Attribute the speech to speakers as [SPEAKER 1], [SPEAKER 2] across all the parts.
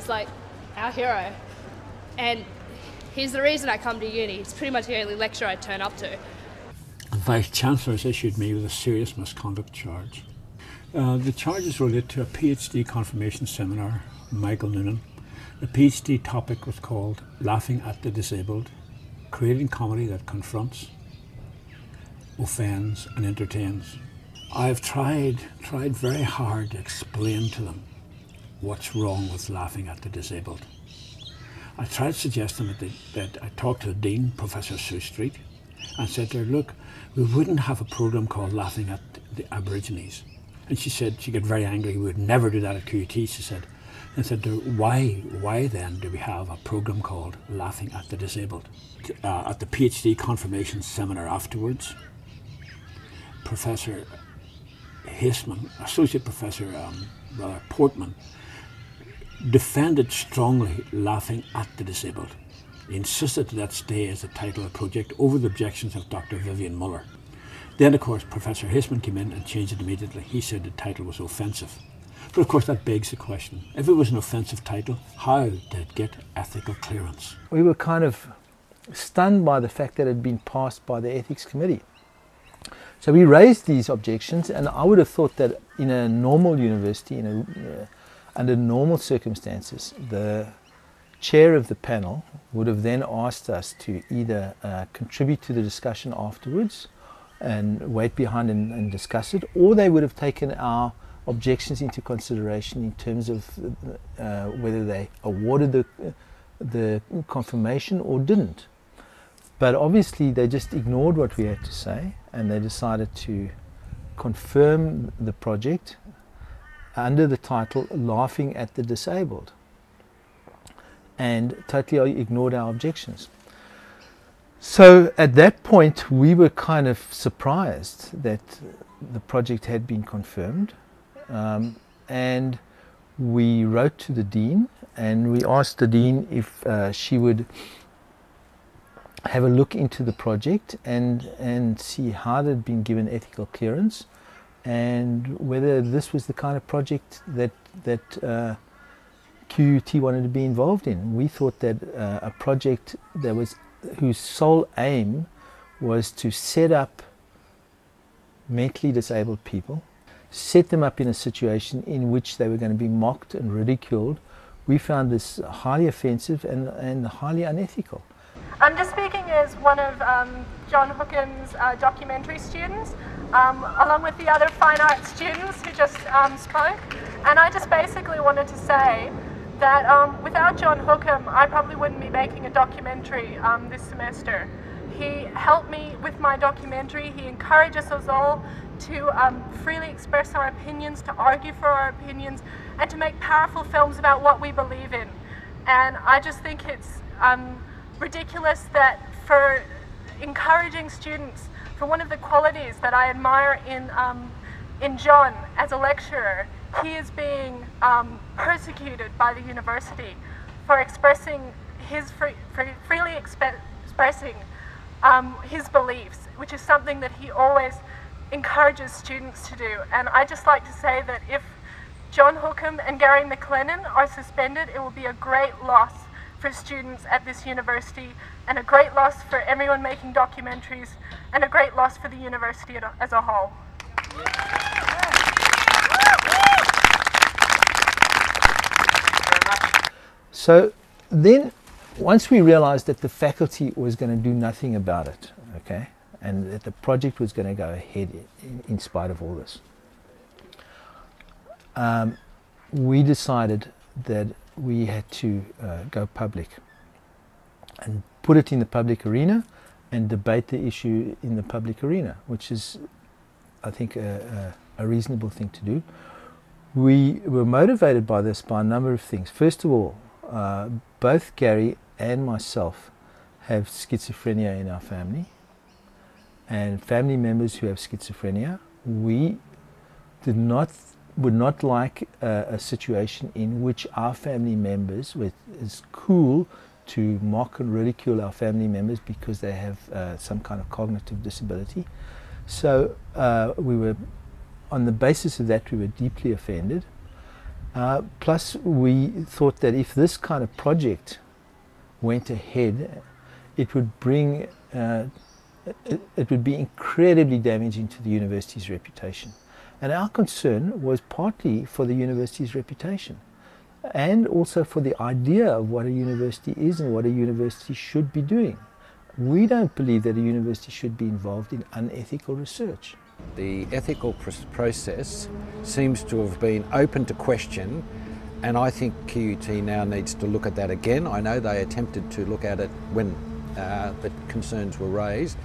[SPEAKER 1] was like our hero. And he's the reason I come to uni. It's pretty much the only lecture I turn up to.
[SPEAKER 2] The Vice-Chancellor has issued me with a serious misconduct charge. The charges relate to a PhD confirmation seminar, Michael Noonan. The PhD topic was called Laughing at the Disabled, Creating Comedy that Confronts, Offends and Entertains. I've tried very hard to explain to them what's wrong with laughing at the disabled. I tried suggesting that I talked to the Dean, Professor Sue Street, and said to her, look, we wouldn't have a programme called Laughing at the Aborigines. And she said, she got very angry, we would never do that at QUT, she said. And I said to her, why then do we have a programme called Laughing at the Disabled? At the PhD confirmation seminar afterwards, Professor Haseman, Associate Professor Portman, defended strongly Laughing at the Disabled. He insisted that stay as the title of the project over the objections of Dr. Vivian Muller. Then, of course, Professor Haseman came in and changed it immediately. He said the title was offensive. But of course that begs the question, if it was an offensive title, how did it get ethical clearance?
[SPEAKER 3] We were kind of stunned by the fact that it had been passed by the Ethics Committee. So we raised these objections, and I would have thought that in a normal university, under normal circumstances, the chair of the panel would have then asked us to either contribute to the discussion afterwards and wait behind and discuss it, or they would have taken our objections into consideration in terms of whether they awarded the confirmation or didn't. But obviously they just ignored what we had to say, and they decided to confirm the project under the title Laughing at the Disabled, and totally ignored our objections. So at that point we were kind of surprised that the project had been confirmed, and we wrote to the Dean and we asked the Dean if she would have a look into the project and see how it had been given ethical clearance, and whether this was the kind of project that QUT wanted to be involved in. We thought that a project whose sole aim was to set up mentally disabled people, set them up in a situation in which they were going to be mocked and ridiculed, we found this highly offensive and highly unethical.
[SPEAKER 4] I'm just speaking as one of John Hookham's documentary students, along with the other fine arts students who just spoke. And I just basically wanted to say that without John Hookham, I probably wouldn't be making a documentary this semester. He helped me with my documentary. He encourages us all to freely express our opinions, to argue for our opinions, and to make powerful films about what we believe in. And I just think it's ridiculous that for encouraging students, for one of the qualities that I admire in John as a lecturer, he is being persecuted by the university for expressing freely expressing his beliefs, which is something that he always encourages students to do. And I just like to say that if John Hookham and Gary McLennan are suspended, it will be a great loss for students at this university, and a great loss for everyone making documentaries, and a great loss for the university as a whole.
[SPEAKER 3] So then, once we realized that the faculty was going to do nothing about it, okay, and that the project was going to go ahead in spite of all this, we decided that we had to go public and put it in the public arena and debate the issue in the public arena, which is, I think, a reasonable thing to do. We were motivated by this by a number of things. First of all, both Gary and myself have schizophrenia in our family, and family members who have schizophrenia, we would not like a situation in which our family members, it's cool to mock and ridicule our family members because they have some kind of cognitive disability. So we were, on the basis of that, we were deeply offended. Plus, we thought that if this kind of project went ahead, it would bring, it would be incredibly damaging to the university's reputation. And our concern was partly for the university's reputation, and also for the idea of what a university is and what a university should be doing. We don't believe that a university should be involved in unethical research.
[SPEAKER 5] The ethical process seems to have been open to question, and I think QUT now needs to look at that again. I know they attempted to look at it when the concerns were raised,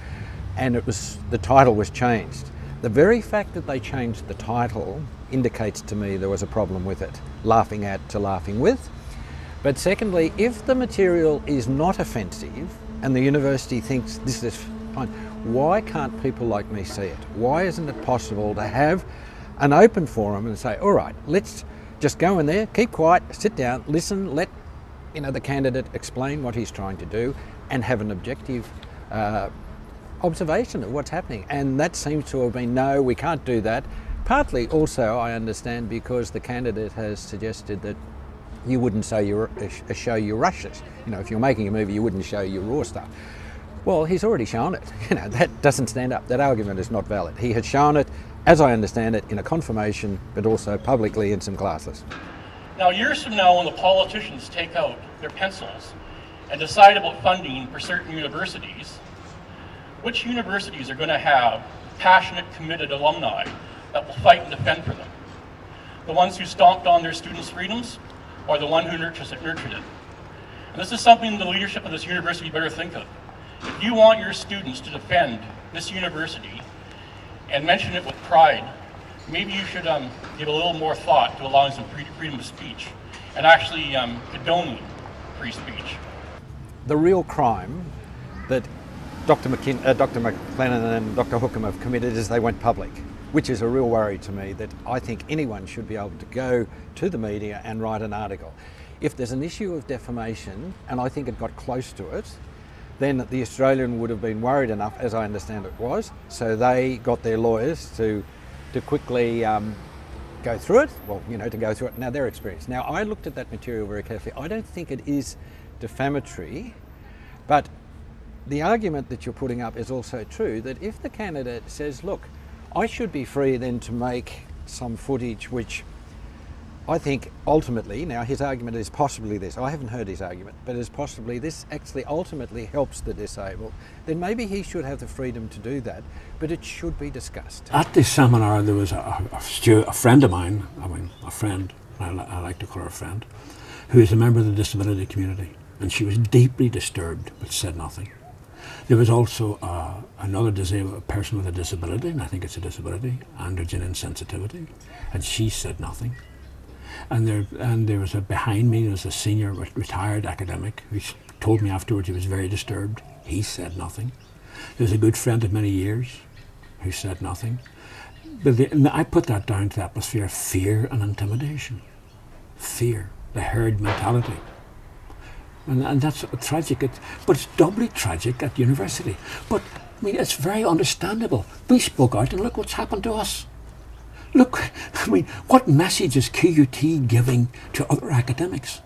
[SPEAKER 5] and the title was changed. The very fact that they changed the title indicates to me there was a problem with it, laughing at to laughing with. But secondly, if the material is not offensive and the university thinks this is fine, why can't people like me see it? Why isn't it possible to have an open forum and say, all right, let's just go in there, keep quiet, sit down, listen, let the candidate explain what he's trying to do and have an objective observation of what's happening. And that seems to have been, no, we can't do that. Partly also, I understand, because the candidate has suggested that you wouldn't show your rushes. If you're making a movie, you wouldn't show your raw stuff. Well, he's already shown it. That doesn't stand up. That argument is not valid. He had shown it, as I understand it, in a confirmation, but also publicly in some classes.
[SPEAKER 6] Now, years from now, when the politicians take out their pencils and decide about funding for certain universities, which universities are going to have passionate, committed alumni that will fight and defend for them? The ones who stomped on their students' freedoms, or the one who nurtured it? And this is something the leadership of this university better think of. If you want your students to defend this university and mention it with pride, maybe you should give a little more thought to allowing some freedom of speech and actually condoning free speech.
[SPEAKER 5] The real crime that Dr. McLennan and Dr. Hookham have committed is they went public, which is a real worry to me, that I think anyone should be able to go to the media and write an article. If there's an issue of defamation, and I think it got close to it, then the Australian would have been worried enough, as I understand it was, so they got their lawyers to quickly go through it, to go through it. Now, their experience. Now, I looked at that material very carefully. I don't think it is defamatory, but the argument that you're putting up is also true, that if the candidate says, look, I should be free then to make some footage which I think ultimately, now his argument is possibly this, I haven't heard his argument, but is possibly this actually ultimately helps the disabled, then maybe he should have the freedom to do that, but it should be discussed.
[SPEAKER 2] At the seminar there was a friend of mine, I like to call her a friend, who is a member of the disability community, and she was deeply disturbed but said nothing. There was also another person with a disability, and I think it's a disability, androgen insensitivity, and she said nothing. And there was behind me, there was a senior retired academic who told me afterwards he was very disturbed. He said nothing. There was a good friend of many years who said nothing. But I put that down to the atmosphere of fear and intimidation. Fear, the herd mentality. And that's tragic, but it's doubly tragic at university. But I mean, it's very understandable. We spoke out and look what's happened to us. Look, I mean, what message is QUT giving to other academics?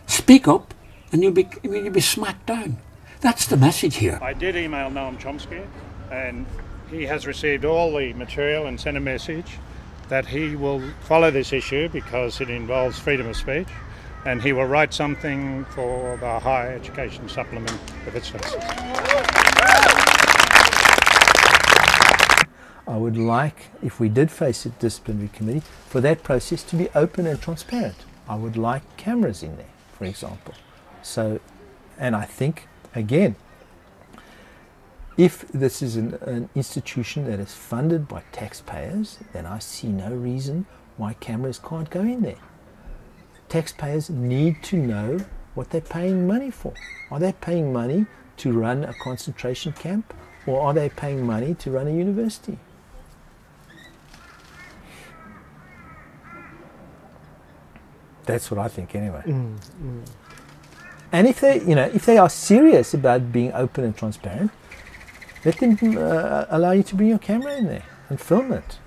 [SPEAKER 2] Speak up and you'll be smacked down. That's the message here.
[SPEAKER 7] I did email Noam Chomsky, and he has received all the material and sent a message that he will follow this issue because it involves freedom of speech, and he will write something for the higher education supplement of its thesis.
[SPEAKER 3] I would like, if we did face a disciplinary committee, for that process to be open and transparent. I would like cameras in there, for example. So, and I think, again, if this is an institution that is funded by taxpayers, then I see no reason why cameras can't go in there. Taxpayers need to know what they're paying money for. Are they paying money to run a concentration camp, or are they paying money to run a university? That's what I think, anyway. And if they are serious about being open and transparent, let them allow you to bring your camera in there and film it.